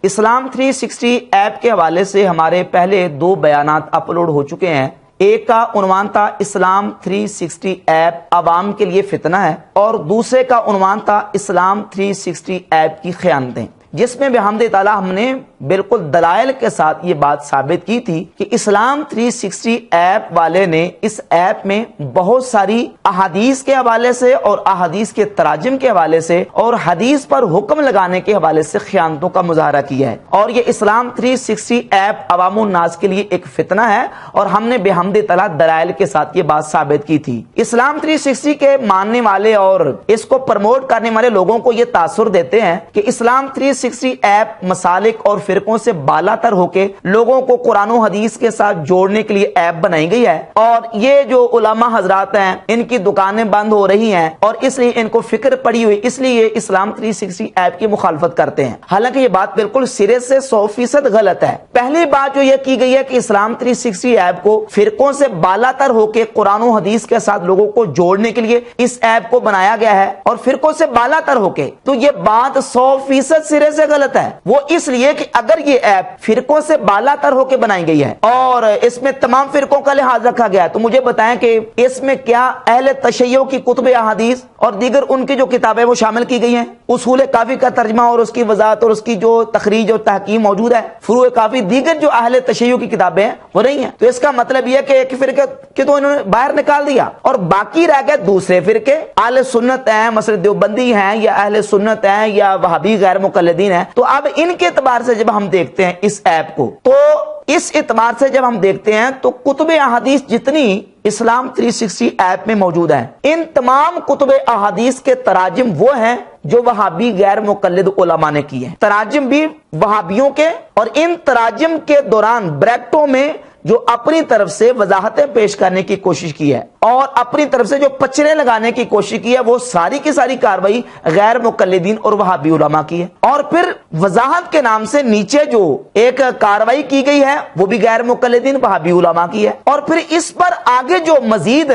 اسلام 360 app کے حوالے سے ہمارے پہلے 2 بیانات اپلوڈ ہو چکے ہیں۔ ایک کا عنوان تھا اسلام 360 ایپ عوام کے لیے فتنہ ہے، اور دوسرے کا عنوان تھا اسلام 360 ایپ کی خیانتیں، جس میں بحمد تعالیٰ ہم نے بالکل دلائل کے ساتھ یہ بات ثابت کی تھی کہ اسلام 360 ایپ والے نے اس ایپ میں بہت ساری احادیث کے حوالے سے اور احادیث کے تراجم کے حوالے سے اور حدیث پر حکم لگانے کے حوالے سے خیانتوں کا مظاہرہ کیا ہے، اور یہ اسلام 360 ایپ عوام الناس کے لیے ایک فتنہ ہے، اور ہم نے بحمد تعالیٰ دلائل کے ساتھ یہ بات ثابت کی تھی۔ اسلام 360 کے ماننے والے اور اس کو پروموٹ کرنے والے لوگوں کو یہ تاثر دیتے ہیں کہ اسلام 360 ایپ مسالک اور فرقوں سے بالا تر ہو کے لوگوں کو قرآن و حدیث کے ساتھ جوڑنے کے لیے ایپ بنائی گئی ہے، اور یہ جو علماء حضرات ہیں ان کی دکانیں بند ہو رہی ہیں، اور اس لیے ان کو فکر پڑی ہوئی، اس لیے یہ اسلام 360 ایپ کی مخالفت کرتے ہیں، حالانکہ یہ بات بالکل سرے سے 100% غلط ہے۔ پہلی بات جو یہ کی گئی ہے کہ اسلام 360 ایپ کو فرقوں سے بالا تر ہو کے قرآن و حدیث کے ساتھ لوگوں کو جوڑنے کے لیے اس ایپ کو بنایا گیا ہے، اور فرقوں سے بالا تر ہو کے، تو یہ بات 100% سرے سے غلط ہے۔ وہ اس لیے کہ اگر یہ ایپ فرقوں سے بالا تر ہو کے بنائی گئی ہے اور اس میں تمام فرقوں کا لحاظ رکھا گیا ہے، تو مجھے بتائیں کہ اس میں کیا اہل تشیع کی کتب احادیث اور دیگر ان کی جو کتابیں وہ شامل کی گئی ہیں؟ اصول کافی کا ترجمہ اور اس کی وضاحت اور اس کی جو تخریج اور تحقیم موجود ہے، فروع کافی دیگر جو اہل تشیع کی کتابیں ہیں وہ نہیں ہیں، تو اس کا مطلب یہ کہ ایک فرقے کے تو انہوں نے باہر نکال دیا اور باقی رہ گئے دوسرے فرقے، اہل سنت ہیں، مثلا دیوبندی ہیں یا اہل سنت ہیں یا وہابی غیر مقلدین ہیں۔ تو اب ان کے اعتبار سے جب ہم دیکھتے ہیں اس ایپ کو، تو اس اعتبار سے جب ہم دیکھتے ہیں تو کتب احادیث جتنی اسلام 360 ایپ میں موجود ہیں، ان تمام کتب احادیث کے تراجم وہ ہیں جو وہابی غیر مقلد علماء نے کی ہیں، تراجم بھی وہابیوں کے، اور ان تراجم کے دوران بریکٹوں میں جو اپنی طرف سے وضاحتیں پیش کرنے کی کوشش کی ہے اور اپنی طرف سے جو پچڑے لگانے کی کوشش کی ہے، وہ ساری کی ساری کاروائی غیر مقلدین اور وہابی علماء کی ہے، اور پھر وضاحت کے نام سے نیچے جو ایک کاروائی کی گئی ہے وہ بھی غیر مقلدین وہابی علماء کی ہے، اور پھر اس پر آگے جو مزید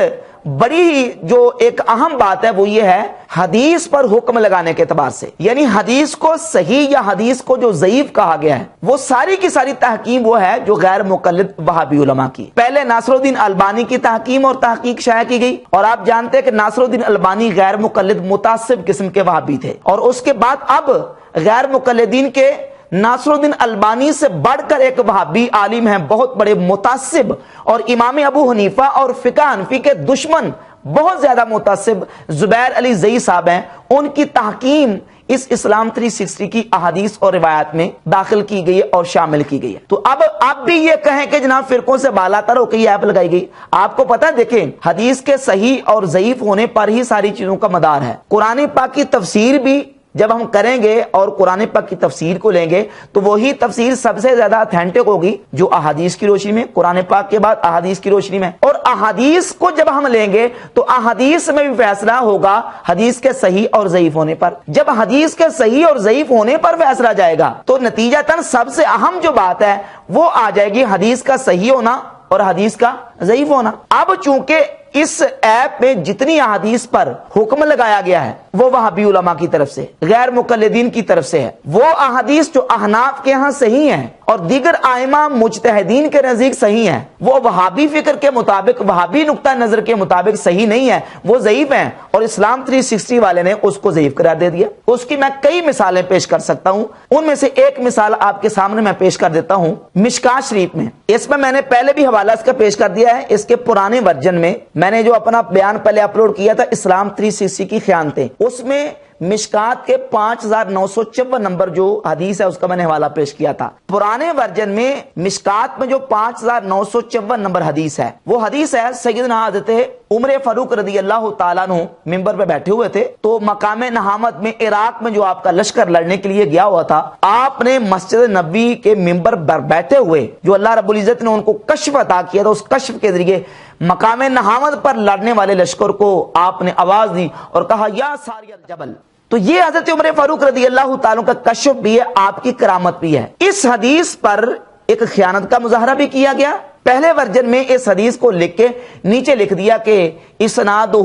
بڑی جو ایک اہم بات ہے وہ یہ ہے حدیث پر حکم لگانے کے اعتبار سے، یعنی حدیث کو صحیح یا حدیث کو جو ضعیف کہا گیا ہے وہ ساری کی ساری تحقیم وہ ہے جو غیر مقلد وہابی علماء کی۔ پہلے ناصر الدین البانی کی تحقیم اور تحقیق شائع کی گئی، اور آپ جانتے ہیں کہ ناصر الدین البانی غیر مقلد متعصب قسم کے وہابی تھے، اور اس کے بعد اب غیر مقلدین کے ناصر الدین البانی سے بڑھ کر ایک وہابی عالم ہیں، بہت بڑے متعصب، اور امام ابو حنیفہ اور فقہ حنفی کے دشمن بہت زیادہ متعصب زبیر علی زئی صاحب ہیں، ان کی تحقیم اس اسلام 360 کی احادیث اور روایات میں داخل کی گئی ہے اور شامل کی گئی ہے۔ تو اب آپ بھی یہ کہیں کہ جناب فرقوں سے بالا تر ہو کے یہ ایپ لگائی گئی، آپ کو پتہ دیکھیں حدیث کے صحیح اور ضعیف ہونے پر ہی ساری چیزوں کا مدار ہے۔ قرآن پاک کی تفسیر بھی جب ہم کریں گے اور قرآن پاک کی تفسیر کو لیں گے تو وہی تفسیر سب سے زیادہ اتھینٹک ہوگی جو احادیث کی روشنی میں، قرآن پاک کے بعد احادیث کی روشنی میں، اور احادیث کو جب ہم لیں گے تو احادیث میں بھی فیصلہ ہوگا حدیث کے صحیح اور ضعیف ہونے پر۔ جب حدیث کے صحیح اور ضعیف ہونے پر فیصلہ جائے گا تو نتیجتاً سب سے اہم جو بات ہے وہ آ جائے گی حدیث کا صحیح ہونا اور حدیث کا ضعیف ہونا۔ اب چونکہ اس ایپ میں جتنی احادیث پر حکم لگایا گیا ہے وہ وہابی علماء کی طرف سے، غیر مقلدین کی طرف سے ہے، وہ احادیث جو احناف کے ہاں صحیح ہیں اور دیگر ائمہ مجتہدین کے نزدیک صحیح ہیں، وہ وہابی فکر کے مطابق، وہابی نقطہ نظر کے مطابق صحیح نہیں ہے، وہ ضعیف ہیں، اور اسلام 360 والے نے اس کو ضعیف قرار دے دیا۔ اس کی میں کئی مثالیں پیش کر سکتا ہوں، ان میں سے ایک مثال آپ کے سامنے میں پیش کر دیتا ہوں۔ مشکات شریف میں، اس میں نے پہلے بھی حوالہ اس کا پیش کر دیا ہے، اس کے پرانے ورژن میں نے جو اپنا بیان پہلے اپلوڈ کیا تھا اسلام 360 کی خیانتیں، اس میں مشکات کے 5954 نمبر جو حدیث ہے اس کا میں نے حوالہ پیش کیا تھا۔ پرانے ورژن میں مشکات میں جو 5954 نمبر حدیث ہے وہ حدیث ہے سیدنا حضرت عمر فاروق رضی اللہ تعالیٰ عنہ ممبر پہ بیٹھے ہوئے تھے، تو مقام نہامت میں عراق میں جو آپ کا لشکر لڑنے کے لیے گیا ہوا تھا، آپ نے مسجد نبی کے ممبر پر بیٹھے ہوئے جو اللہ رب العزت نے ان کو کشف عطا کیا تھا، اس کشف کے ذریعے مقام نہامت پر لڑنے والے لشکر کو آپ نے آواز دی اور کہا یا ساری الجبل۔ تو یہ حضرت عمر فاروق رضی اللہ تعالیٰ کا کشف بھی ہے، آپ کی کرامت بھی ہے۔ اس حدیث پر ایک خیانت کا مظاہرہ بھی کیا گیا۔ پہلے ورژن میں اس حدیث کو لکھ کے نیچے لکھ دیا کہ اسنادہ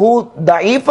ضعیف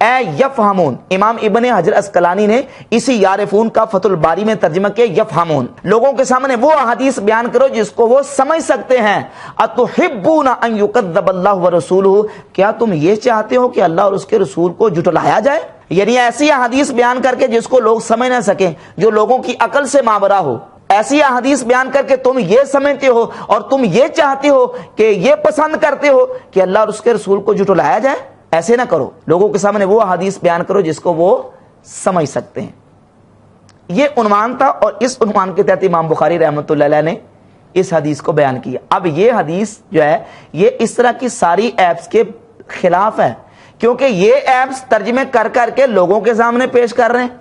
اے یفہمون، امام ابن حجر اسقلانی نے اسی یعرفون کا فتح الباری میں ترجمہ کیا یفہمون، لوگوں کے سامنے وہ احادیث بیان کرو جس کو وہ سمجھ سکتے ہیں۔ اتحبون ان یکذب اللہ ورسولہ، کیا تم یہ چاہتے ہو کہ اللہ اور اس کے رسول کو جھٹلایا جائے؟ یعنی ایسی احادیث بیان کر کے جس کو لوگ سمجھ نہ سکیں، جو لوگوں کی عقل سے ماورا ہو، ایسی احادیث بیان کر کے تم یہ سمجھتے ہو اور تم یہ چاہتے ہو کہ یہ پسند کرتے ہو کہ اللہ اور اس کے رسول کو جھٹلایا جائے؟ ایسے نہ کرو، لوگوں کے سامنے وہ احادیث بیان کرو جس کو وہ سمجھ سکتے ہیں۔ یہ عنوان تھا، اور اس عنوان کے تحت امام بخاری رحمۃ اللہ علیہ نے اس حدیث کو بیان کیا۔ اب یہ حدیث جو ہے یہ اس طرح کی ساری ایپس کے خلاف ہے، کیونکہ یہ ایپس ترجمے کر کر کے لوگوں کے سامنے پیش کر رہے ہیں،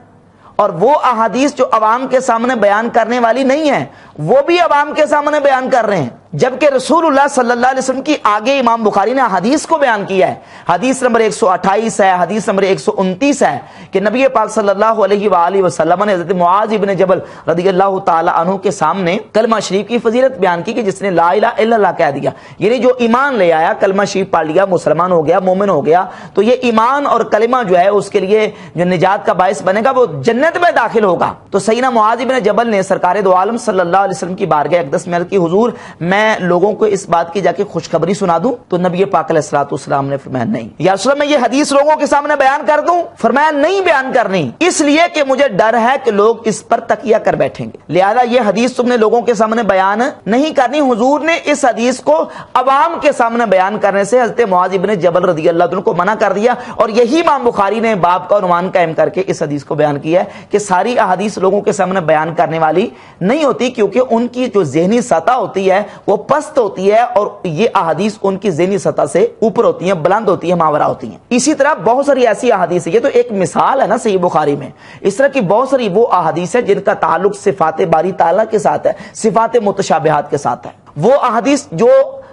اور وہ احادیث جو عوام کے سامنے بیان کرنے والی نہیں ہیں وہ بھی عوام کے سامنے بیان کر رہے ہیں، جبکہ رسول اللہ صلی اللہ علیہ وسلم کی آگے امام بخاری نے حدیث کو بیان کیا ہے۔ حدیث نمبر 128 ہے، حدیث نمبر 129 ہے کہ نبی پاک صلی اللہ علیہ وآلہ وسلم نے حضرت معاذ ابن جبل رضی اللہ تعالی عنہ کے سامنے کلمہ شریف کی فضیلت بیان کی کہ جس نے لا الہ الا اللہ کہہ دیا، یعنی جو ایمان لے آیا، کلمہ شریف پڑھ لیا، مسلمان ہو گیا، مومن ہو گیا، تو یہ ایمان اور کلمہ جو ہے اس کے لیے جو نجات کا باعث بنے گا، وہ جنت میں داخل ہوگا۔ تو سیدنا معاذ ابن جبل نے سرکار دو عالم صلی اللہ علیہ وسلم کی بارگاہ اقدس میں عرض کی، حضور میں لوگوں کو اس بات کی جا کے خوشخبری سنا دوں؟ تو نبی پاک علیہ الصلوۃ والسلام نے فرمایا نہیں۔ یا رسول اللہ میں یہ حدیث لوگوں کے سامنے بیان کر دوں؟ فرمایا نہیں بیان کرنی، اس لیے کہ مجھے ڈر ہے کہ لوگ اس پر تکیہ کر بیٹھیں گے، لہذا یہ حدیث تم نے لوگوں کے سامنے بیان نہیں کرنی۔ حضور نے اس حدیث کو عوام کے سامنے بیان کرنے سے حضرت معاذ ابن جبل رضی اللہ عنہ کو منع کر دیا، اور یہی امام بخاری نے باب کا عنوان قائم کر کے اس حدیث کو بیان کیا ہے کہ ساری احادیث لوگوں کے سامنے بیان کرنے والی نہیں ہوتی، کیونکہ ان کی جو ذہنی سطح ہوتی ہے وہ پست ہوتی ہے، اور یہ احادیث ان کی ذہنی سطح سے اوپر ہوتی ہیں، بلند ہوتی ہیں، ماورا ہوتی ہیں۔ اسی طرح بہت ساری ایسی احادیث ہیں، یہ تو ایک مثال ہے نا صحیح بخاری میں، اس طرح کی بہت ساری وہ احادیث ہیں جن کا تعلق صفات باری تعالیٰ کے ساتھ ہے، صفات متشابہات کے ساتھ ہے، وہ احادیث جو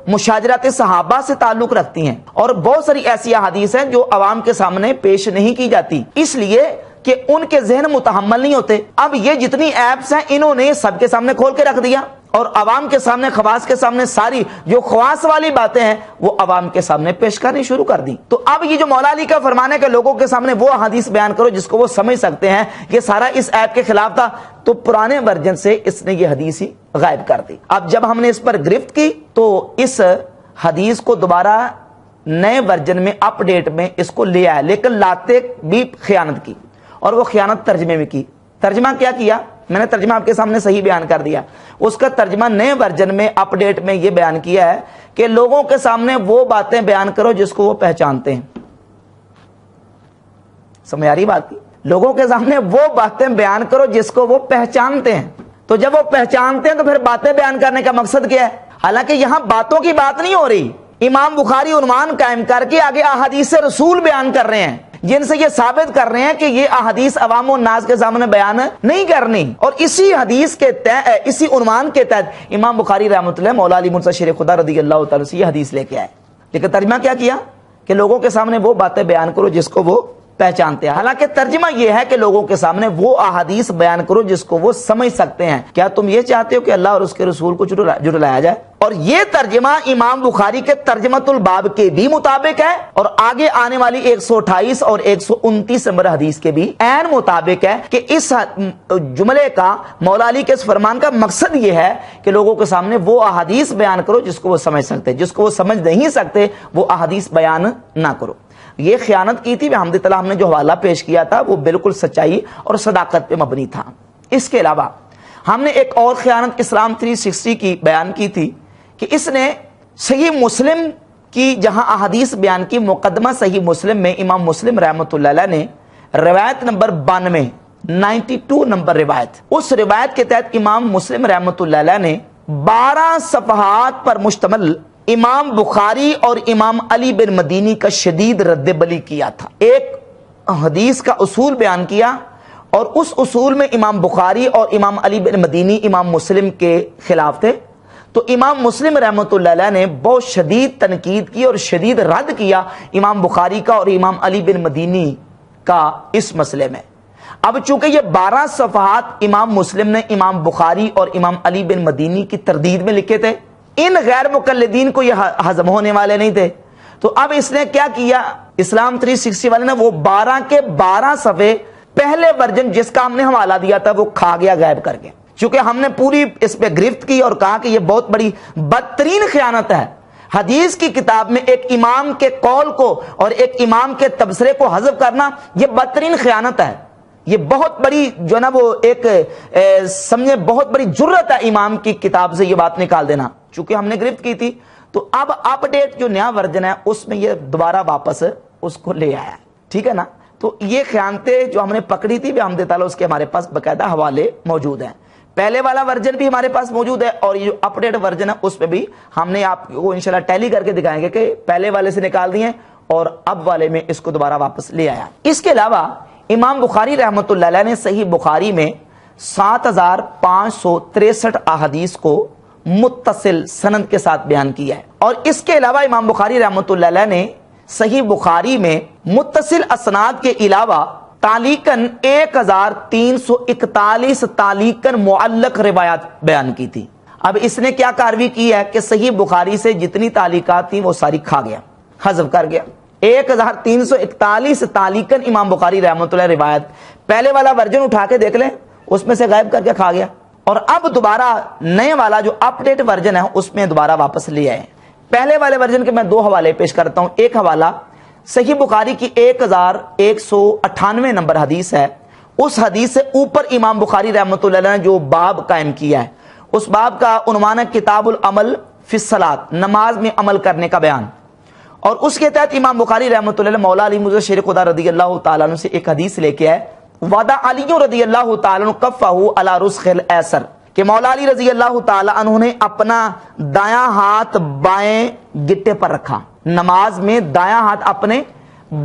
مشاجرات صحابہ سے تعلق رکھتی ہیں، اور بہت ساری ایسی احادیث ہیں جو عوام کے سامنے پیش نہیں کی جاتی، اس لیے کہ ان کے ذہن متحمل نہیں ہوتے۔ اب یہ جتنی ایپس ہیں انہوں نے سب کے سامنے کھول کے رکھ دیا، اور عوام کے سامنے، خواص کے سامنے ساری جو خواص والی باتیں ہیں وہ عوام کے سامنے پیش کرنی شروع کر دی۔ تو اب یہ جو مولا علی کا فرمان ہے کہ لوگوں کے سامنے وہ حدیث بیان کرو جس کو وہ سمجھ سکتے ہیں، یہ سارا اس ایپ کے خلاف تھا، تو پرانے ورژن سے اس نے یہ حدیث ہی غائب کر دی۔ اب جب ہم نے اس پر گرفت کی تو اس حدیث کو دوبارہ نئے ورژن میں اپ ڈیٹ میں اس کو لے آیا، لیکن لاتے بھی خیانت کی، اور وہ خیانت ترجمے میں کی۔ ترجمہ کیا کیا؟ میں نے ترجمہ آپ کے سامنے صحیح بیان کر دیا، اس کا ترجمہ نئے ورژن میں اپ ڈیٹ میں یہ بیان کیا ہے کہ لوگوں کے سامنے وہ باتیں بیان کرو جس کو وہ پہچانتے ہیں۔ سمجھ آ رہی بات کی؟ لوگوں کے سامنے وہ باتیں بیان کرو جس کو وہ پہچانتے ہیں۔ تو جب وہ پہچانتے ہیں تو پھر باتیں بیان کرنے کا مقصد کیا ہے؟ حالانکہ یہاں باتوں کی بات نہیں ہو رہی، امام بخاری عنوان قائم کر کے آگے احادیث رسول بیان کر رہے ہیں جن سے یہ ثابت کر رہے ہیں کہ یہ احادیث عوام و الناس کے سامنے بیان نہیں کرنی، اور اسی حدیث کے اسی عنوان کے تحت امام بخاری رحمۃ اللہ مولا علی مرزا شیر خدا رضی اللہ تعالی سے یہ حدیث لے کے آئے، لیکن ترجمہ کیا کیا کہ لوگوں کے سامنے وہ باتیں بیان کرو جس کو وہ پہچانتے ہیں۔ حالانکہ ترجمہ یہ ہے کہ لوگوں کے سامنے وہ احادیث بیان کرو جس کو وہ سمجھ سکتے ہیں۔ کیا تم یہ چاہتے ہو کہ اللہ اور اس کے رسول کو جھٹلایا جائے؟ اور یہ ترجمہ امام بخاری کے ترجمۃ الباب کے بھی مطابق ہے، اور آگے آنے والی 128 اور 129 نمبر حدیث کے بھی عین مطابق ہے کہ اس جملے کا، مولا علی کے اس فرمان کا مقصد یہ ہے کہ لوگوں کے سامنے وہ احادیث بیان کرو جس کو وہ سمجھ سکتے، جس کو وہ سمجھ نہیں سکتے وہ احادیث بیان نہ کرو۔ یہ خیانت کی تھی، الحمدللہ ہم نے جو حوالہ پیش کیا تھا وہ بالکل سچائی اور صداقت پہ مبنی تھا۔ اس کے علاوہ ہم نے ایک اور خیانت اسلام 360 کی بیان کی تھی کہ اس نے صحیح مسلم کی جہاں احادیث بیان کی، مقدمہ صحیح مسلم میں امام مسلم رحمۃ اللہ علیہ نے روایت نمبر 92 نمبر روایت، اس روایت کے تحت امام مسلم رحمۃ اللہ علیہ نے 12 صفحات پر مشتمل امام بخاری اور امام علی بن مدینی کا شدید رد بلی کیا تھا۔ ایک حدیث کا اصول بیان کیا، اور اس اصول میں امام بخاری اور امام علی بن مدینی امام مسلم کے خلاف تھے، تو امام مسلم رحمۃ اللہ علیہ نے بہت شدید تنقید کی اور شدید رد کیا امام بخاری کا اور امام علی بن مدینی کا اس مسئلے میں۔ اب چونکہ یہ 12 صفحات امام مسلم نے امام بخاری اور امام علی بن مدینی کی تردید میں لکھے تھے، ان غیر مقلدین کو یہ ہضم ہونے والے نہیں تھے، تو اب اس نے کیا کیا، اسلام 360 والے نے وہ 12 کے 12 صفحے پہلے ورژن جس کا ہم نے حوالہ دیا تھا وہ کھا گیا، غائب کر گیا، چونکہ ہم نے پوری اس پہ گرفت کی اور کہا کہ یہ بہت بڑی بدترین خیانت ہے۔ حدیث کی کتاب میں ایک امام کے قول کو اور ایک امام کے تبصرے کو حذف کرنا یہ بدترین خیانت ہے، یہ بہت بڑی جو نا وہ ایک سمجھے بہت بڑی جرت ہے امام کی کتاب سے یہ بات نکال دینا، چونکہ ہم نے گرفت کی تھی۔ تو اب اپ ڈیٹ جو نیا ورژن ہے اس میں یہ دوبارہ واپس اس کو لے آیا، ٹھیک ہے نا۔ تو یہ خیانتیں جو ہم نے پکڑی تھی بحمد تعالیٰ اس کے ہمارے پاس باقاعدہ حوالے موجود ہیں، پہلے والا ورژن بھی ہمارے پاس موجود ہے اور یہ جو اپ ڈیٹ ورژن ہے اس پہ بھی ہم نے آپ کو انشاءاللہ ٹیلی کر کے دکھائیں گے کہ پہلے والے سے نکال دیے اور اب والے میں اس کو دوبارہ واپس لے آیا۔ اس کے علاوہ امام بخاری رحمۃ اللہ علیہ نے صحیح بخاری میں 7563 احادیث کو متصل سند کے ساتھ بیان کیا ہے، اور اس کے علاوہ امام بخاری رحمۃ اللہ علیہ نے صحیح بخاری میں متصل اسناد کے علاوہ تعلیقاً 1341 تعلیقاً معلق روایات بیان کی تھی۔ اب اس نے کیا کاروی کی ہے کہ صحیح بخاری سے جتنی تعلیقات تھیں وہ ساری کھا گیا، حذف کر گیا۔ 1341 تعلیقاً امام بخاری رحمۃ اللہ روایت، پہلے والا ورژن اٹھا کے دیکھ لیں اس میں سے غائب کر کے کھا گیا، اور اب دوبارہ نئے والا جو اپ ڈیٹ ورژن ہے اس میں دوبارہ واپس لے آئے۔ پہلے والے ورژن کے میں 2 حوالے پیش کرتا ہوں۔ ایک حوالہ صحیح بخاری کی 1198 نمبر حدیث ہے، اس حدیث سے اوپر امام بخاری رحمۃ اللہ علیہ نے جو باب قائم کیا ہے اس باب کا عنوان ہے کتاب العمل فی الصلاۃ، نماز میں عمل کرنے کا بیان، اور اس کے تحت امام بخاری رحمۃ اللہ علیہ مولا علی مرزا شیر خدا رضی اللہ تعالیٰ عنہ سے ایک حدیث لے کے آئے، وضع علی رضی اللہ تعالیٰ عنہ کفہ علی رسخ الایسر، کہ مولا علی رضی اللہ تعالیٰ عنہ نے اپنا دایاں ہاتھ بائیں گٹے پر رکھا، نماز میں دایاں ہاتھ اپنے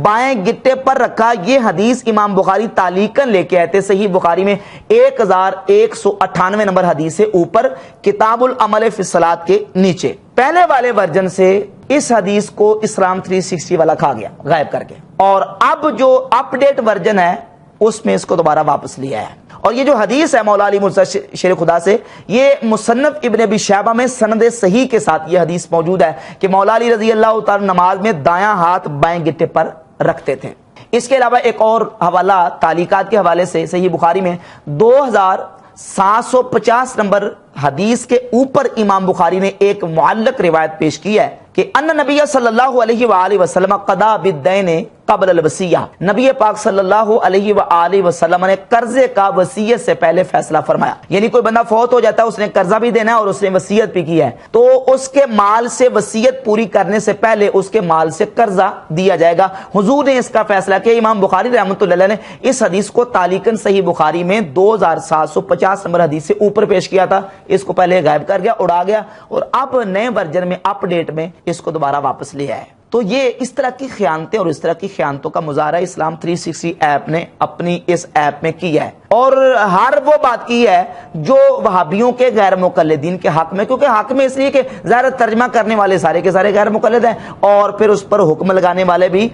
بائیں گٹے پر رکھا۔ یہ حدیث امام بخاری تعلیقاً لے کے آئے تھے صحیح بخاری میں 1198 نمبر حدیث سے اوپر کتاب العمل فی الصلاۃ کے نیچے۔ پہلے والے ورژن سے اس حدیث کو اسلام 360 والا کھا گیا غائب کر کے، اور اب جو اپ ڈیٹ ورژن ہے اس میں اس کو دوبارہ واپس لیا ہے۔ اور یہ جو حدیث ہے مولا علی مرزا شیر خدا سے، یہ مصنف ابن ابی شیبہ میں سند صحیح کے ساتھ یہ حدیث موجود ہے کہ مولا علی رضی اللہ تعالی نماز میں دایاں ہاتھ بائیں گٹے پر رکھتے تھے۔ اس کے علاوہ ایک اور حوالہ تعلیقات کے حوالے سے صحیح بخاری میں 2750 نمبر حدیث کے اوپر امام بخاری نے ایک معلق روایت پیش کی ہے کہ ان نبی صلی اللہ علیہ وآلہ وسلم قضا بالدین قبل الوصیہ، نبی پاک صلی اللہ علیہ وآلہ وسلم نے قرضے کا وصیت سے پہلے فیصلہ فرمایا، یعنی کوئی بندہ فوت ہو جاتا ہے، اس نے قرضہ بھی دینا ہے اور اس نے وصیت بھی کی ہے، تو اس کے مال سے وصیت پوری کرنے سے پہلے اس کے مال سے قرضہ دیا جائے گا۔ حضور نے اس کا فیصلہ کیا۔ امام بخاری رحمۃ اللہ علیہ نے اس حدیث کو تعلیقاً صحیح بخاری میں 2750 نمبر حدیث سے اوپر پیش کیا تھا، اس کو پہلے غائب کر گیا، اڑا گیا، اور اب نئے ورژن میں اپ ڈیٹ میں اس کو دوبارہ واپس لے آئے۔ تو یہ اس طرح کی خیانتیں اور اس طرح کی خیانتوں کا مظاہرہ اسلام 360 ایپ نے اپنی اس ایپ میں کیا ہے، اور ہر وہ بات کی ہے جو وہابیوں کے غیر مقلدین کے حق میں، کیونکہ حق میں اس لیے کہ ظاہر ترجمہ کرنے والے سارے کے سارے غیر مقلد ہیں، اور پھر اس پر حکم لگانے والے بھی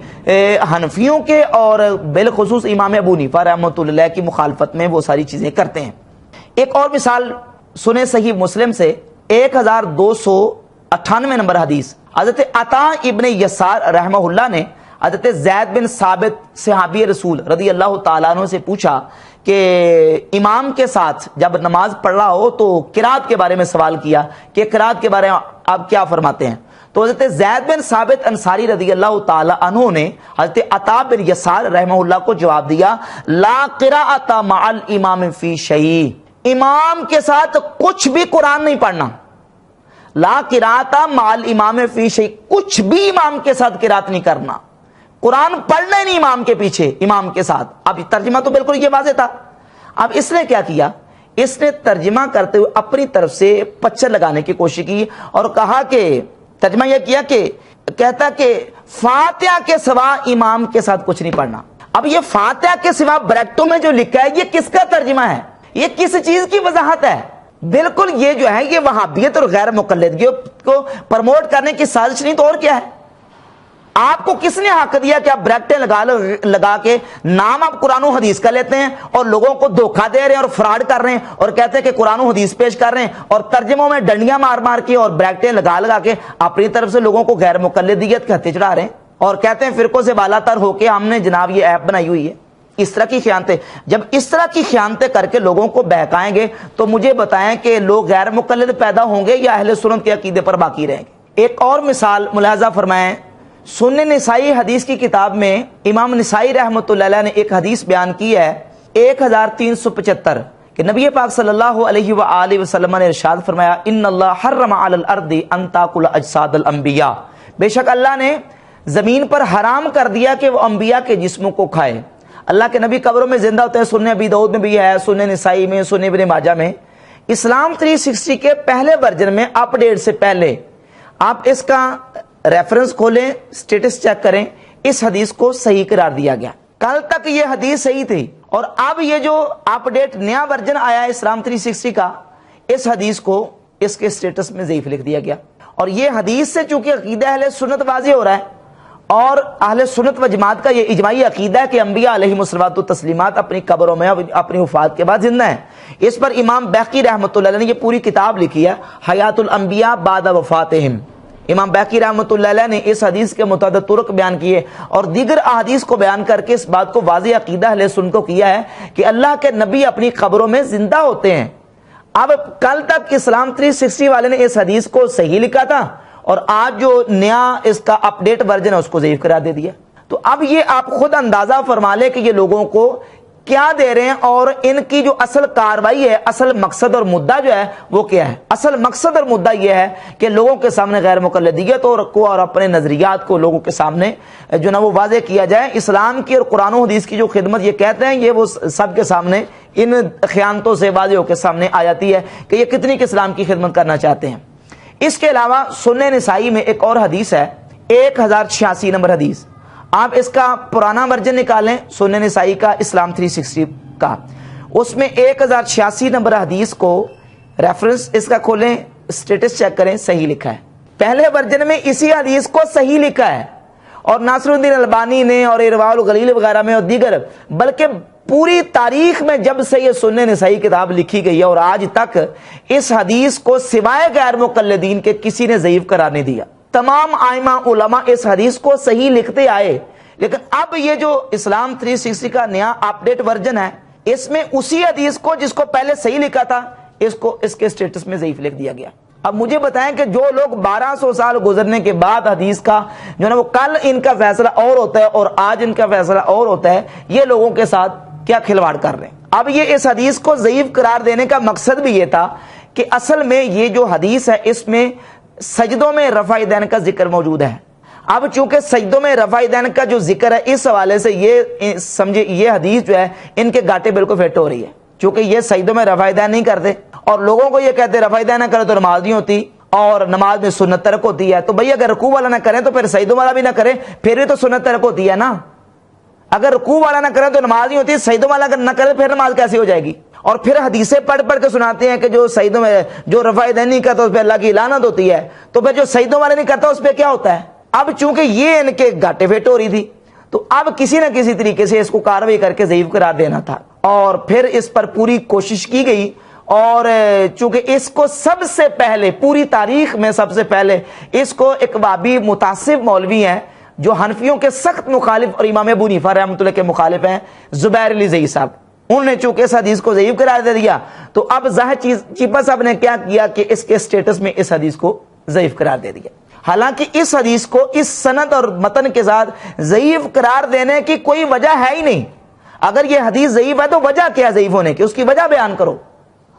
حنفیوں کے اور بالخصوص امام ابو حنیفہ رحمۃ اللہ کی مخالفت میں وہ ساری چیزیں کرتے ہیں۔ ایک اور مثال سنیں صحیح مسلم سے 1298 نمبر حدیث، حضرت عطا ابن یسار رحمہ اللہ نے حضرت زید بن ثابت صحابی رسول رضی اللہ تعالیٰ عنہ سے پوچھا کہ امام کے ساتھ جب نماز پڑھ رہا ہو تو قرات کے بارے میں سوال کیا کہ قرات کے بارے میں آپ کیا فرماتے ہیں، تو حضرت زید بن ثابت انصاری رضی اللہ تعالیٰ عنہ نے حضرت عطا بن یسار رحمہ اللہ کو جواب دیا، لا قراءۃ مع الامام فی شیء، امام کے ساتھ کچھ بھی قرآن نہیں پڑھنا، لا قراءۃ مع الامام فی شیء، کچھ بھی امام کے ساتھ قرات نہیں کرنا، قرآن پڑھنا نہیں امام کے پیچھے امام کے ساتھ۔ اب ترجمہ تو بالکل یہ واضح تھا۔ اب اس نے کیا کیا، اس نے ترجمہ کرتے ہوئے اپنی طرف سے پچر لگانے کی کوشش کی اور کہا کہ ترجمہ یہ کیا کہ کہتا کہ فاتحہ کے سوا امام کے ساتھ کچھ نہیں پڑھنا۔ اب یہ فاتحہ کے سوا بریکٹوں میں جو لکھا ہے یہ کس کا ترجمہ ہے، یہ کس چیز کی وضاحت ہے؟ بالکل یہ جو ہے یہ وہابیت اور غیر مقلدگی کو پروموٹ کرنے کی سازش نہیں تو اور کیا ہے۔ آپ کو کس نے حق دیا کہ آپ بریکٹیں لگا کے نام آپ قرآن و حدیث کا لیتے ہیں اور لوگوں کو دھوکہ دے رہے ہیں اور فراڈ کر رہے ہیں اور کہتے ہیں کہ قرآن و حدیث پیش کر رہے ہیں اور ترجموں میں ڈنڈیاں مار مار کے اور بریکٹیں لگا کے اپنی طرف سے لوگوں کو غیر مقلدیت کے ہتھے چڑھا رہے ہیں اور کہتے ہیں فرقوں سے بالا تر ہو کے ہم نے جناب یہ ایپ بنائی ہوئی ہے. اس طرح کی خیانتیں، جب اس طرح کی خیانتیں کر کے لوگوں کو بہکائیں گے تو مجھے بتائیں کہ لوگ غیر مقلد پیدا ہوں گے یا اہل سنت کے عقیدے پر باقی رہیں گے. ایک اور مثال ملاحظہ فرمائیں، سنن نسائی حدیث کی کتاب میں امام نسائی رحمۃ اللہ علیہ نے ایک حدیث بیان کی ہے 1375 کہ نبی پاک صلی اللہ علیہ وآلہ وسلم نے ارشاد فرمایا ان اللہ حرم علی الارض ان تاکل اجساد الانبیاء، بے شک اللہ نے زمین پر حرام کر دیا کہ وہ انبیاء کے جسموں کو کھائے. اللہ کے نبی قبروں میں زندہ ہوتے ہیں، سنن ابی داؤد میں بھی ہے، سنن نسائی میں، سنن ابن ماجہ میں. اسلام 360 کے پہلے ورژن میں اپ ڈیٹ سے پہلے آپ اس کا ریفرنس کھولیں، سٹیٹس چیک کریں، اس حدیث کو صحیح قرار دیا گیا. کل تک یہ حدیث صحیح تھی اور اب یہ جو اپ ڈیٹ نیا ورژن آیا ہے اسلام 360 کا، اس حدیث کو اس کے سٹیٹس میں ضعیف لکھ دیا گیا. اور یہ حدیث سے چونکہ عقیدہ اہل سنت واضح ہو رہا ہے اور اہل سنت و جماعت کا یہ اجماعی عقیدہ ہے کہ انبیاء علیہم الصلوۃ والتسلیمات اپنی قبروں میں اپنی وفات کے بعد زندہ ہیں. اس پر امام بیہقی رحمۃ اللہ علیہ نے یہ پوری کتاب لکھی ہے حیات الانبیاء بعد وفاتہم. امام بیہقی رحمۃ اللہ علیہ نے اس حدیث کے متعدد طرق بیان کیے اور دیگر احادیث کو بیان کر کے اس بات کو واضح عقیدہ اہل سنت کو کیا ہے کہ اللہ کے نبی اپنی قبروں میں زندہ ہوتے ہیں. اب کل تک اسلام 360 والے نے اس حدیث کو صحیح لکھا تھا اور آج جو نیا اس کا اپ ڈیٹ ورژن ہے اس کو ضعیف قرار دے دیا. تو اب یہ آپ خود اندازہ فرما لیں کہ یہ لوگوں کو کیا دے رہے ہیں اور ان کی جو اصل کاروائی ہے، اصل مقصد اور مدعا جو ہے وہ کیا ہے. اصل مقصد اور مدعا یہ ہے کہ لوگوں کے سامنے غیر مقلدیت اور اپنے نظریات کو لوگوں کے سامنے جو نا وہ واضح کیا جائے. اسلام کی اور قرآن و حدیث کی جو خدمت یہ کہتے ہیں یہ وہ سب کے سامنے ان خیانتوں سے واضح ہو کے سامنے آ جاتی ہے کہ یہ کتنی کہ اسلام کی خدمت کرنا چاہتے ہیں. اس کے علاوہ سنن نسائی میں ایک اور حدیث ہے 1086 نمبر حدیث. آپ اس کا پرانا ورژن نکالیں سنن نسائی کا اسلام 360 کا، اس میں 1086 نمبر حدیث کو ریفرنس اس کا کھولیں، سٹیٹس چیک کریں، صحیح لکھا ہے. پہلے ورژن میں اسی حدیث کو صحیح لکھا ہے اور ناصر الدین البانی نے اور ارواء الغلیل وغیرہ میں اور دیگر، بلکہ پوری تاریخ میں جب سے یہ سنن نسائی کتاب لکھی گئی ہے اور آج تک اس حدیث کو سوائے غیر مقلدین کے کسی نے ضعیف قرار نہیں دیا. تمام ائمہ علماء اس حدیث کو صحیح لکھتے آئے، لیکن اب یہ جو اسلام 360 کا نیا اپ ڈیٹ ورژن ہے اس میں اسی حدیث کو جس کو پہلے صحیح لکھا تھا اس کے سٹیٹس میں ضعیف لکھ دیا گیا. اب مجھے بتائیں کہ جو لوگ 1200 سال گزرنے کے بعد حدیث کا جو نا وہ کل ان کا فیصلہ اور ہوتا ہے اور آج ان کا فیصلہ اور ہوتا ہے، یہ لوگوں کے ساتھ کیا کھلواڑ کر رہے ہیں. اب یہ اس حدیث کو ضعیف قرار دینے کا مقصد بھی یہ تھا کہ اصل میں یہ جو حدیث ہے اس میں سجدوں میں رفع دین کا ذکر موجود ہے. اب چونکہ سجدوں میں رفع دین کا جو ذکر ہے اس حوالے سے یہ سمجھے یہ حدیث جو ہے ان کے گاٹے بالکل فٹ ہو رہی ہے، چونکہ یہ سجدوں میں رفع دین نہیں کرتے اور لوگوں کو یہ کہتے رفع دین نہ کرے تو نماز نہیں ہوتی اور نماز میں سنت ترک ہوتی ہے. تو بھئی اگر رکوع والا نہ کریں تو پھر سجدوں والا بھی نہ کرے، پھر بھی تو سنت ترک ہوتی ہے نا. اگر رکوع والا نہ کرے تو نماز نہیں ہوتی، سجدوں والا اگر نہ کرے پھر نماز کیسی ہو جائے گی. اور پھر حدیثیں پڑھ کے سناتے ہیں کہ جو سجدوں میں جو رفع دین نہیں کرتا اس پہ اللہ کی لعنت ہوتی ہے، تو پھر جو سجدوں والے نہیں کرتا اس پہ کیا ہوتا ہے. اب چونکہ یہ ان کے گاٹے فیٹ ہو رہی تھی تو اب کسی نہ کسی طریقے سے اس کو کاروائی کر کے ضعیف قرار دینا تھا اور پھر اس پر پوری کوشش کی گئی. اور چونکہ اس کو سب سے پہلے پوری تاریخ میں سب سے پہلے اس کو ایک وہابی متعصب مولوی ہیں جو حنفیوں کے سخت مخالف اور امام ابو حنیفہ رحمۃ اللہ کے مخالف ہیں، زبیر علی زئی صاحب، انہوں نے چونکہ اس حدیث کو ضعیف قرار دے دیا تو اب ظاہر چیز چیپا صاحب نے کیا کیا کہ اس کے سٹیٹس میں اس حدیث کو ضعیف قرار دے دیا. حالانکہ اس حدیث کو اس سند اور متن کے ساتھ ضعیف قرار دینے کی کوئی وجہ ہے ہی نہیں. اگر یہ حدیث ضعیف ہے تو وجہ کیا ضعیف ہونے کی، اس کی وجہ بیان کرو.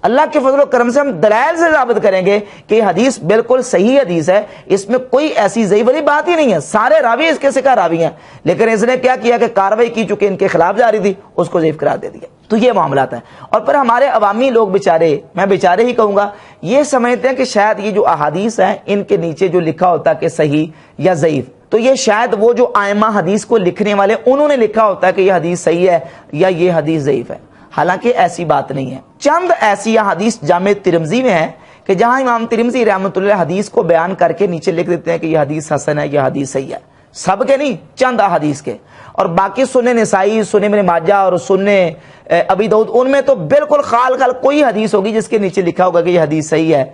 اللہ کے فضل و کرم سے ہم دلائل سے ثابت کریں گے کہ یہ حدیث بالکل صحیح حدیث ہے، اس میں کوئی ایسی ضعیف والی بات ہی نہیں ہے، سارے راوی اس کے سکا راوی ہیں، لیکن اس نے کیا کیا کہ کاروائی کی چونکہ ان کے خلاف جاری تھی اس کو ضعیف قرار دے دیا. تو یہ معاملات ہیں. اور پھر ہمارے عوامی لوگ بیچارے، میں بیچارے ہی کہوں گا، یہ سمجھتے ہیں کہ شاید یہ جو احادیث ہیں ان کے نیچے جو لکھا ہوتا کہ صحیح یا ضعیف، تو یہ شاید وہ جو ائمہ حدیث کو لکھنے والے انہوں نے لکھا ہوتا ہے کہ یہ حدیث صحیح ہے یا یہ حدیث ضعیف ہے. حالانکہ ایسی بات نہیں ہے. چند ایسی حدیث جامع ترمذی میں ہے کہ جہاں امام ترمذی رحمۃ اللہ حدیث کو بیان کر کے نیچے لکھ دیتے ہیں کہ یہ حدیث حسن ہے، یہ حدیث صحیح ہے. سب کے نہیں، چند احادیث کے، اور باقی سنن نسائی، سنن ابن ماجہ اور سنن ابی داؤد، ان میں تو بالکل خال کوئی حدیث ہوگی جس کے نیچے لکھا ہوگا کہ یہ حدیث صحیح ہے،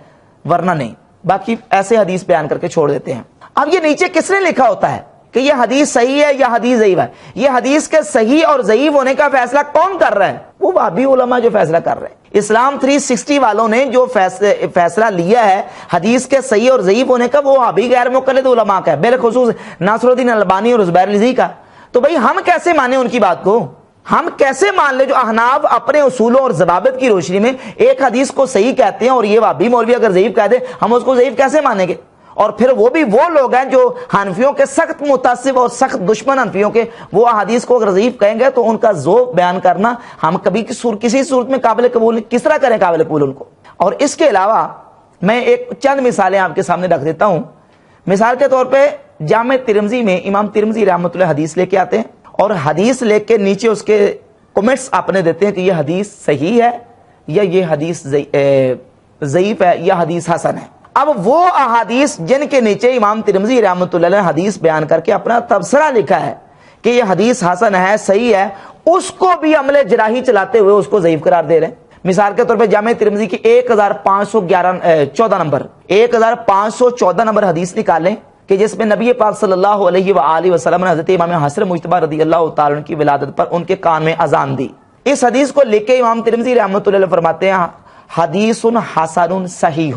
ورنہ نہیں، باقی ایسے حدیث بیان کر کے چھوڑ دیتے ہیں۔ اب یہ نیچے کس نے لکھا ہوتا ہے کہ یہ حدیث صحیح ہے یا حدیث ضعیف ہے؟ یہ حدیث کے صحیح اور ضعیف ہونے کا فیصلہ کون کر رہا ہے؟ وہ وہابی علماء جو فیصلہ کر رہے ہیں۔ اسلام 360 والوں نے جو فیصلہ لیا ہے حدیث کے صحیح اور ضعیف ہونے کا، وہ وہابی غیر مقلد علماء کا ہے، بالخصوص ناصر الدین البانی اور زبیر الزی کا۔ تو بھئی ہم کیسے مانیں ان کی بات کو؟ ہم کیسے مان لیں جو احناف اپنے اصولوں اور ضوابط کی روشنی میں ایک حدیث کو صحیح کہتے ہیں اور یہ وہابی مولوی اگر ضعیف کہہ دے ہم اس کو ضعیف کیسے مانیں گے؟ اور پھر وہ بھی وہ لوگ ہیں جو حنفیوں کے سخت متعصب اور سخت دشمن حنفیوں کے، وہ احادیث کو اگر ضعیف کہیں گے تو ان کا ذوق بیان کرنا ہم کبھی کسی صورت میں قابل قبول نہیں، کس طرح کریں قابل قبول ان کو؟ اور اس کے علاوہ میں ایک چند مثالیں آپ کے سامنے رکھ دیتا ہوں۔ مثال کے طور پہ جامع ترمذی میں امام ترمذی رحمۃ اللہ حدیث لے کے آتے ہیں، اور حدیث لے کے نیچے اس کے کمنٹس اپنے دیتے ہیں کہ یہ حدیث صحیح ہے یا یہ حدیث ضعیف ہے یا حدیث حسن ہے۔ اب وہ احادیث جن کے نیچے امام ترمذی رحمۃ اللہ علیہ حدیث بیان کر کے اپنا تبصرہ لکھا ہے کہ یہ حدیث حسن ہے، صحیح ہے، اس کو بھی عمل جراحی چلاتے ہوئے اس کو ضعیف قرار دے رہے ہیں۔ مثال کے طور پہ جامع ترمذی کی 1514 نمبر حدیث نکالیں کہ جس میں نبی پاک صلی اللہ علیہ وآلہ وسلم نے حضرت امام حسن مجتبی رضی اللہ تعالی عنہ کی ولادت پر ان کے کان میں اذان دی۔ اس حدیث کو لے کے امام ترمذی رحمۃ اللہ علیہ فرماتے ہیں حدیث حسن صحیح،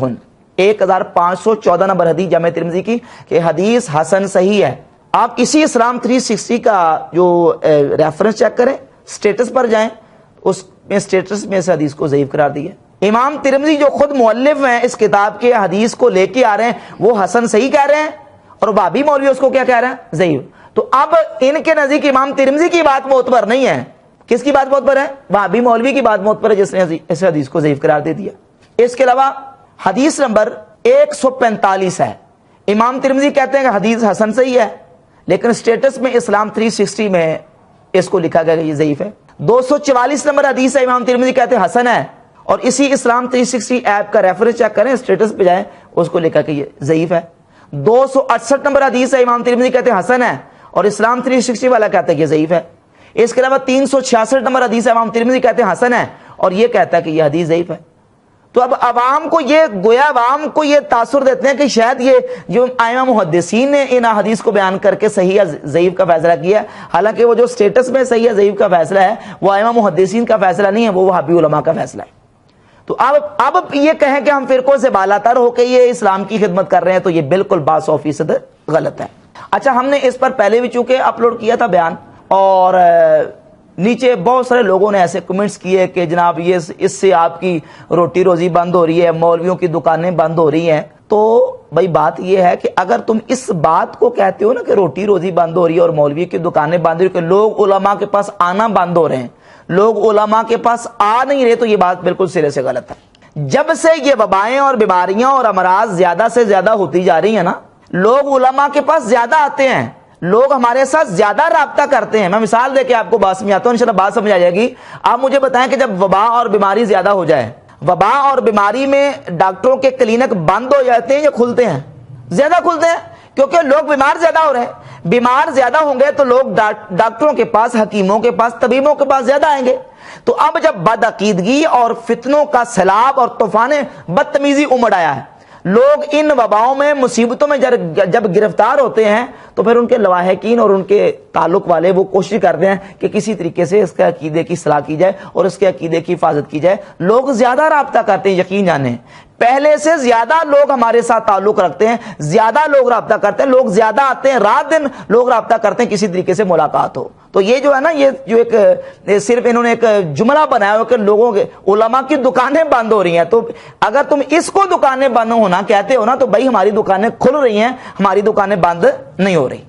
1514 نمبر حدیث جامع ترمذی کی کہ حدیث حسن صحیح ہے۔ آپ اسی اسلام 360 کا جو ریفرنس چیک کریں، سٹیٹس پر جائیں، اس میں سٹیٹس میں اس حدیث کو ضعیف قرار دیا۔ امام ترمذی جو خود مؤلف ہیں اس کتاب کے، حدیث کو لے کے آ رہے ہیں، وہ حسن صحیح کہہ رہے ہیں، اور وہابی مولوی اس کو کیا کہہ رہے ہیں؟ ضعیف۔ تو اب ان کے نزدیک امام ترمذی کی بات معتبر نہیں ہے، کس کی بات معتبر ہے؟ وہابی مولوی کی بات معتبر ہے جس نے اس حدیث کو ضعیف قرار دے دیا۔ اس کے علاوہ حدیث نمبر 145 ہے، امام ترمذی کہتے ہیں کہ حدیث حسن صحیح ہے، لیکن سٹیٹس میں اسلام 360 میں اس کو لکھا گیا کہ یہ ضعیف ہے۔ 244 نمبر حدیث ہے، امام ترمذی کہتے ہیں حسن ہے، اور اسی اسلام 360 ایپ کا ریفرنس چیک کریں، سٹیٹس پہ جائیں، اس کو لکھا کہ یہ ضعیف ہے۔ 268 نمبر حدیث ہے، امام ترمذی کہتے ہیں حسن ہے، اور اسلام 360 والا کہتا ہے کہ یہ ضعیف ہے۔ اس کے علاوہ 366 نمبر حدیث ہے، امام ترمذی کہتے ہیں حسن ہے، اور یہ کہتا ہے کہ یہ حدیث ضعیف ہے۔ تو اب عوام کو یہ گویا عوام کو یہ تاثر دیتے ہیں کہ شاید یہ جو ائمہ محدثین نے ان حدیث کو بیان کر کے صحیح یا ضعیف کا فیصلہ کیا ہے، حالانکہ وہ جو سٹیٹس میں صحیح یا ضعیف کا فیصلہ ہے وہ ائمہ محدثین کا فیصلہ نہیں ہے، وہ وہابی علماء کا فیصلہ ہے۔ تو اب یہ کہیں کہ ہم فرقوں سے بالاتر ہو کے یہ اسلام کی خدمت کر رہے ہیں، تو یہ بالکل 100% غلط ہے۔ اچھا، ہم نے اس پر پہلے بھی چونکہ اپلوڈ کیا تھا بیان، اور نیچے بہت سارے لوگوں نے ایسے کمنٹس کیے کہ جناب یہ اس سے آپ کی روٹی روزی بند ہو رہی ہے، مولویوں کی دکانیں بند ہو رہی ہیں۔ تو بھائی بات یہ ہے کہ اگر تم اس بات کو کہتے ہو نا کہ روٹی روزی بند ہو رہی ہے اور مولوی کی دکانیں بند ہو رہی ہے، کہ لوگ علماء کے پاس آنا بند ہو رہے ہیں، لوگ علماء کے پاس آ نہیں رہے، تو یہ بات بالکل سرے سے غلط ہے۔ جب سے یہ وبائیں اور بیماریاں اور امراض زیادہ سے زیادہ ہوتی جا رہی ہیں نا، لوگ علماء کے پاس زیادہ آتے ہیں، لوگ ہمارے ساتھ زیادہ رابطہ کرتے ہیں۔ میں مثال دے کے آپ کو بات سمجھاتا ہوں، انشاءاللہ بات سمجھ آ جائے گی۔ آپ مجھے بتائیں کہ جب وبا اور بیماری زیادہ ہو جائے، وبا اور بیماری میں ڈاکٹروں کے کلینک بند ہو جاتے ہیں یا کھلتے ہیں؟ زیادہ کھلتے ہیں، کیونکہ لوگ بیمار زیادہ ہو رہے ہیں۔ بیمار زیادہ ہوں گے تو لوگ ڈاکٹروں کے پاس، حکیموں کے پاس، طبیبوں کے پاس زیادہ آئیں گے۔ تو اب جب بدعقیدگی اور فتنوں کا سیلاب اور طوفان بدتمیزی امڑ آیا ہے، لوگ ان وباؤں میں، مصیبتوں میں جب گرفتار ہوتے ہیں، تو پھر ان کے لواحقین اور ان کے تعلق والے وہ کوشش کرتے ہیں کہ کسی طریقے سے اس کے عقیدے کی اصلاح کی جائے اور اس کے عقیدے کی حفاظت کی جائے۔ لوگ زیادہ رابطہ کرتے ہیں، یقین جانیں پہلے سے زیادہ لوگ ہمارے ساتھ تعلق رکھتے ہیں، زیادہ لوگ رابطہ کرتے ہیں، لوگ زیادہ آتے ہیں، رات دن لوگ رابطہ کرتے ہیں کسی طریقے سے ملاقات ہو۔ تو یہ جو ہے نا، یہ جو ایک صرف انہوں نے ایک جملہ بنایا ہو کہ لوگوں کے علماء کی دکانیں بند ہو رہی ہیں، تو اگر تم اس کو دکانیں بند ہونا کہتے ہو نا، تو بھائی ہماری دکانیں کھل رہی ہیں، ہماری دکانیں بند نہیں ہو رہی۔